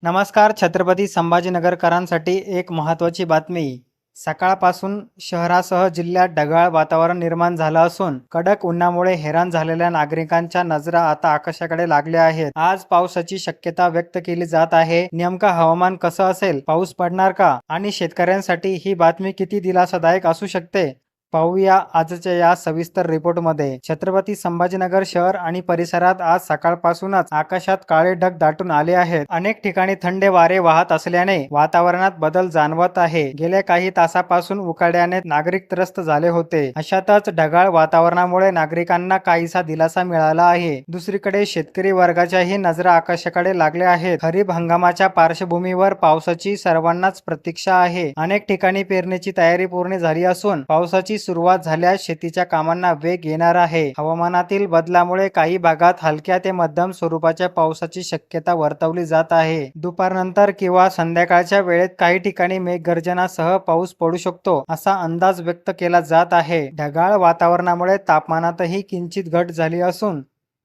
नमस्कार. छत्रपती संभाजीनगरकरांसाठी एक महत्त्वाची बातमी. सकाळपासून शहरासह जिल्ह्यात ढगाळ वातावरण निर्माण झालं असून कडक उन्हामुळे हैराण झालेल्या नागरिकांच्या नजरा आता आकाशाकडे लागल्या आहेत. आज पावसाची शक्यता व्यक्त केली जात आहे. नेमकं हवामान कसं असेल? पाऊस पडणार का? आणि शेतकऱ्यांसाठी ही बातमी किती दिलासादायक असू शकते? पाहूया आजच्या या सविस्तर रिपोर्टमध्ये. छत्रपती संभाजीनगर शहर आणि परिसरात आज सकाळपासूनच आकाशात काळे ढग दाटून आले आहेत. अनेक ठिकाणी थंड वारे वाहत असल्याने वातावरणात बदल जाणवत आहे. गेल्या काही तासापासून उकाड्याने नागरिक त्रस्त झाले होते. अशातच ढगाळ वातावरणामुळे नागरिकांना काहीसा दिलासा मिळाला आहे. दुसरीकडे शेतकरी वर्गाच्याही नजरा आकाशाकडे लागल्या आहेत. खरीप हंगामाच्या पार्श्वभूमीवर पावसाची सर्वांनाच प्रतीक्षा आहे. अनेक ठिकाणी पेरणीची तयारी पूर्ण झाली असून पावसाची सुरुवात झाल्यास शेतीच्या कामांना वेग येणार आहे. हवामानातील बदलामुळे काही भागात हलक्या ते मध्यम स्वरूपाच्या पावसाची शक्यता वर्तवली जात आहे. दुपारनंतर किंवा संध्याकाळच्या वेळेत काही ठिकाणी मेघगर्जनासह पाऊस पडू शकतो असा अंदाज व्यक्त केला जात आहे. ढगाळ वातावरणामुळे तापमानातही किंचित घट झाली असून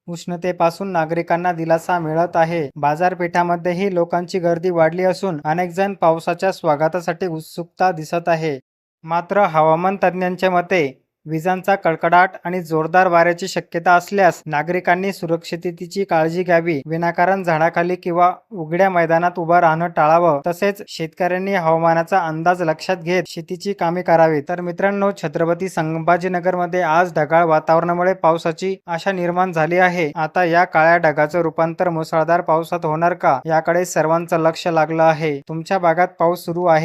उष्णतेपासून नागरिकांना दिलासा मिळत आहे. बाजारपेठांमध्येही लोकांची गर्दी वाढली असून अनेक जण पावसाच्या स्वागतासाठी उत्सुकता दिसत आहे. मात्र हवामान तज्ज्ञांच्या मते विजांचा कडकडाट आणि जोरदार वाऱ्याची शक्यता असल्यास नागरिकांनी सुरक्षिततेची काळजी घ्यावी. विनाकारण झाडाखाली किंवा उघड्या मैदानात उभं राहणं टाळावं. तसेच शेतकऱ्यांनी हवामानाचा अंदाज लक्षात घेत शेतीची कामे करावी. तर मित्रांनो, छत्रपती संभाजीनगरमध्ये आज ढगाळ वातावरणामुळे पावसाची आशा निर्माण झाली आहे. आता या काळ्या ढगाचं रूपांतर मुसळधार पावसात होणार का, याकडे सर्वांचं लक्ष लागलं आहे. तुमच्या भागात पाऊस सुरू आहे